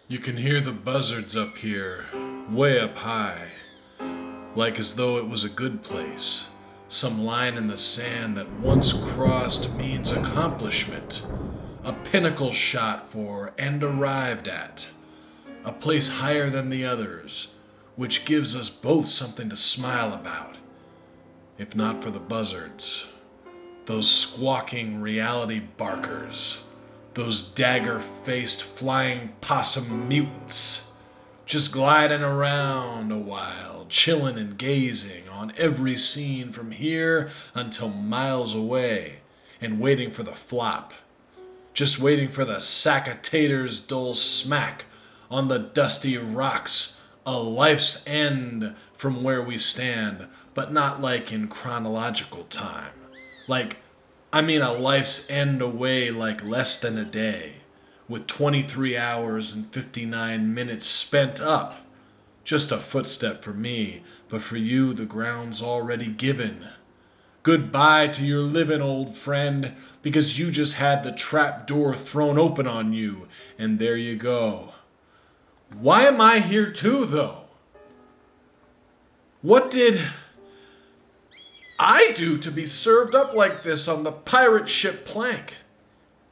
You can hear the buzzards up here, way up high, like as though it was a good place. Some line in the sand that once crossed means accomplishment, a pinnacle shot for and arrived at, a place higher than the others, which gives us both something to smile about, if not for the buzzards, those squawking reality barkers. Those dagger-faced flying possum mutants, just gliding around a while, chilling and gazing on every scene from here until miles away, and waiting for the flop. Just waiting for the sack of taters' dull smack on the dusty rocks, a life's end from where we stand, but not like in chronological time. I mean a life's end away like less than a day, with 23 hours and 59 minutes spent up. Just a footstep for me, but for you the ground's already given. Goodbye to your living, old friend, because you just had the trap door thrown open on you, and there you go. Why am I here too, though? What did I do to be served up like this on the pirate ship plank?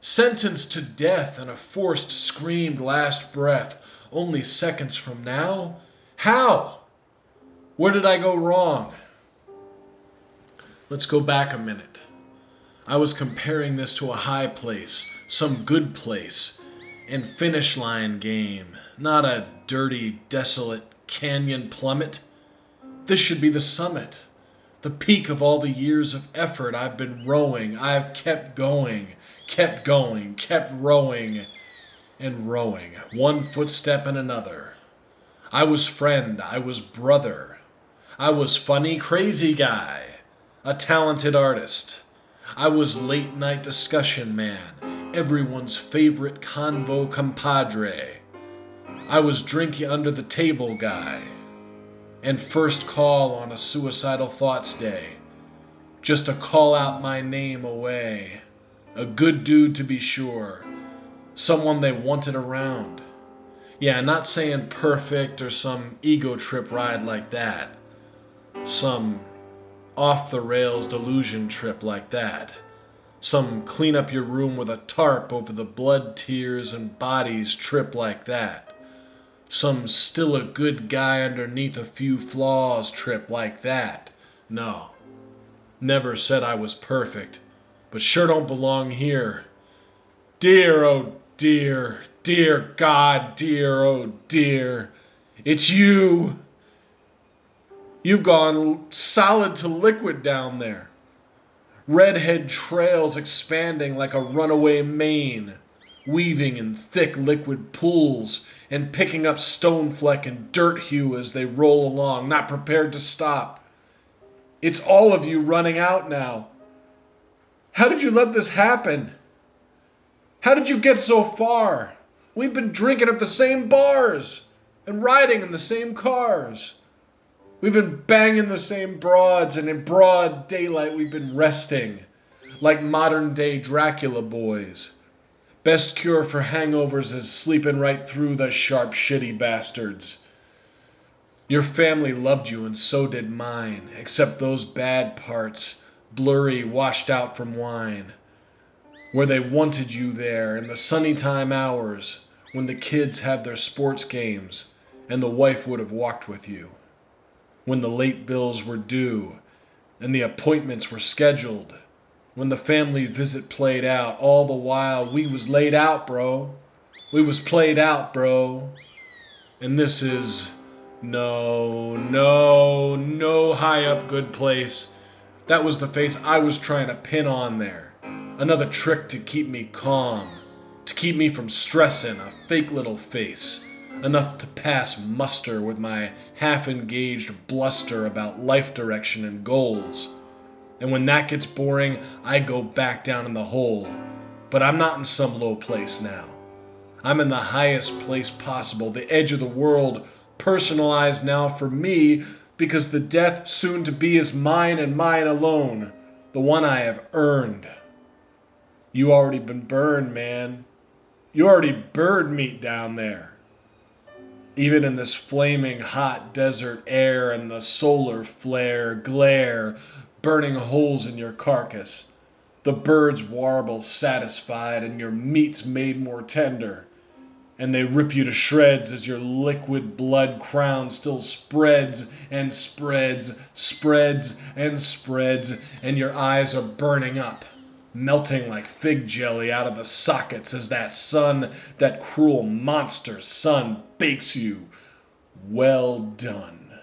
Sentenced to death and a forced screamed last breath only seconds from now? How? Where did I go wrong? Let's go back a minute. I was comparing this to a high place, some good place, and finish line game, not a dirty, desolate canyon plummet. This should be the summit. The peak of all the years of effort I've been rowing. I've kept going, kept rowing and rowing, one footstep and another. I was friend, I was brother, I was funny, crazy guy, a talented artist. I was late night discussion man, everyone's favorite convo compadre. I was drinking under the table guy, and first call on a suicidal thoughts day, just to call out my name away. A good dude to be sure, someone they wanted around. Yeah, not saying perfect or some ego trip ride like that, some off the rails delusion trip like that, some clean up your room with a tarp over the blood, tears, and bodies trip like that. Some still a good guy underneath a few flaws trip like that. No, never said I was perfect, but sure don't belong here. Dear, oh dear, dear God, dear, oh dear, it's you. You've gone solid to liquid down there. Redhead trails expanding like a runaway mane, weaving in thick liquid pools and picking up stone fleck and dirt hue as they roll along, not prepared to stop. It's all of you running out now. How did you let this happen? How did you get so far? We've been drinking at the same bars and riding in the same cars. We've been banging the same broads, and in broad daylight we've been resting like modern day Dracula boys. Best cure for hangovers is sleeping right through the sharp, shitty bastards. Your family loved you, and so did mine, except those bad parts, blurry, washed out from wine, where they wanted you there in the sunny time hours when the kids had their sports games and the wife would have walked with you, when the late bills were due and the appointments were scheduled, when the family visit played out, all the while we was laid out, bro. We was played out, bro. And this is no high up good place. That was the face I was trying to pin on there. Another trick to keep me calm, to keep me from stressing, a fake little face, enough to pass muster with my half-engaged bluster about life direction and goals. And when that gets boring, I go back down in the hole. But I'm not in some low place now. I'm in the highest place possible, the edge of the world, personalized now for me, because the death soon to be is mine and mine alone, the one I have earned. You already been burned, man. You already bird meat down there. Even in this flaming hot desert air and the solar flare glare, burning holes in your carcass, the birds warble satisfied and your meat's made more tender. And they rip you to shreds as your liquid blood crown still spreads and spreads, spreads and spreads, and your eyes are burning up, melting like fig jelly out of the sockets as that sun, that cruel monster sun, bakes you. Well done.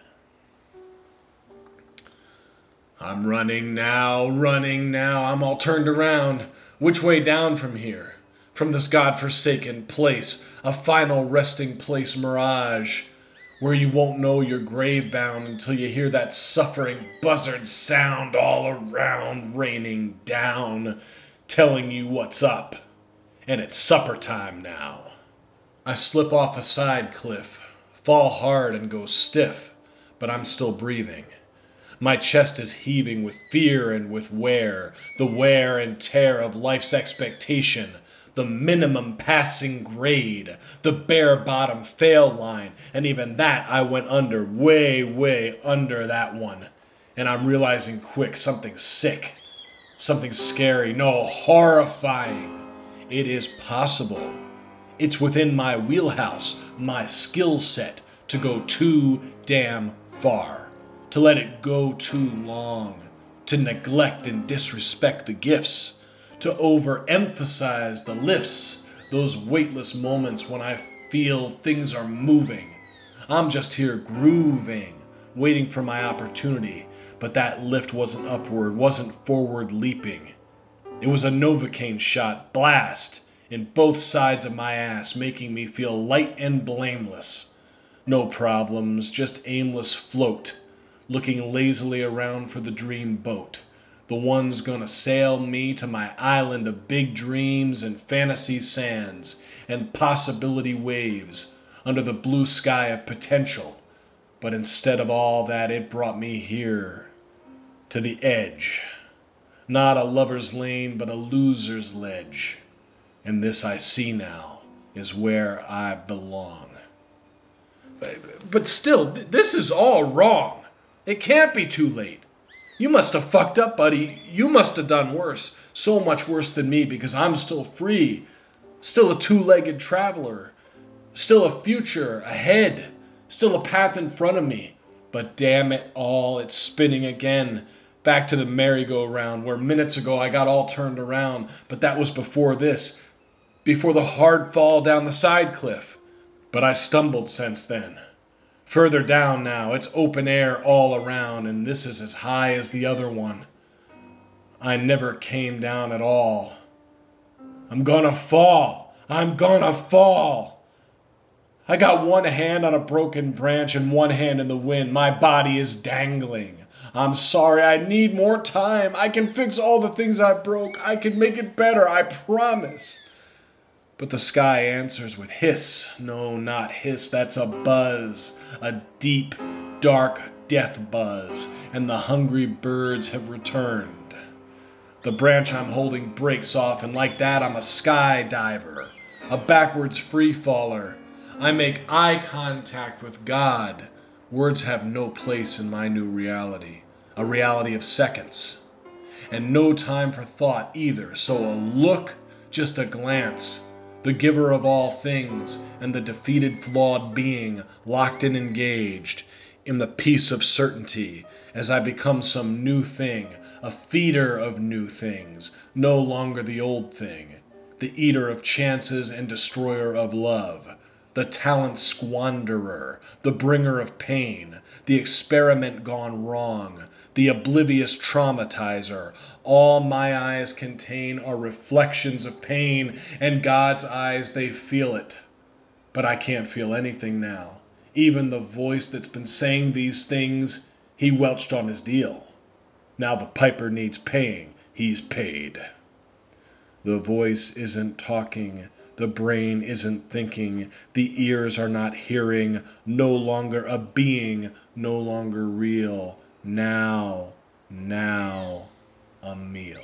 I'm running now, I'm all turned around. Which way down from here? From this godforsaken place, a final resting place mirage, where you won't know you're grave bound until you hear that suffering buzzard sound all around raining down, telling you what's up, and it's supper time now. I slip off a side cliff, fall hard and go stiff, but I'm still breathing. My chest is heaving with fear and with the wear and tear of life's expectation, the minimum passing grade, the bare bottom fail line, and even that I went under, way, way under that one. And I'm realizing quick something sick, something scary, no, horrifying. It is possible. It's within my wheelhouse, my skill set, to go too damn far, to let it go too long, to neglect and disrespect the gifts, to overemphasize the lifts, those weightless moments when I feel things are moving. I'm just here grooving, waiting for my opportunity, but that lift wasn't upward, wasn't forward leaping. It was a Novocaine shot, blast, in both sides of my ass, making me feel light and blameless. No problems, just aimless float, looking lazily around for the dream boat. The one's gonna sail me to my island of big dreams and fantasy sands and possibility waves under the blue sky of potential. But instead of all that, it brought me here, to the edge. Not a lover's lane, but a loser's ledge. And this I see now is where I belong. But still, this is all wrong. It can't be too late. You must have fucked up, buddy. You must have done worse. So much worse than me, because I'm still free. Still a two-legged traveler. Still a future ahead. Still a path in front of me. But damn it all, it's spinning again. Back to the merry-go-round, where minutes ago I got all turned around. But that was before this. Before the hard fall down the side cliff. But I stumbled since then. Further down now, it's open air all around, and this is as high as the other one. I never came down at all. I'm gonna fall. I'm gonna fall. I got one hand on a broken branch and one hand in the wind. My body is dangling. I'm sorry, I need more time. I can fix all the things I broke. I can make it better, I promise. But the sky answers with hiss. No, not hiss, that's a buzz. A deep, dark death buzz. And the hungry birds have returned. The branch I'm holding breaks off, and like that I'm a skydiver. A backwards free-faller. I make eye contact with God. Words have no place in my new reality. A reality of seconds. And no time for thought either. So a look, just a glance. The giver of all things, and the defeated flawed being, locked and engaged, in the peace of certainty, as I become some new thing, a feeder of new things, no longer the old thing, the eater of chances and destroyer of love, the talent squanderer, the bringer of pain, the experiment gone wrong, the oblivious traumatizer. All my eyes contain are reflections of pain, and God's eyes, they feel it. But I can't feel anything now. Even the voice that's been saying these things, he welched on his deal. Now the piper needs paying. He's paid. The voice isn't talking. The brain isn't thinking. The ears are not hearing. No longer a being. No longer real. Now, a meal.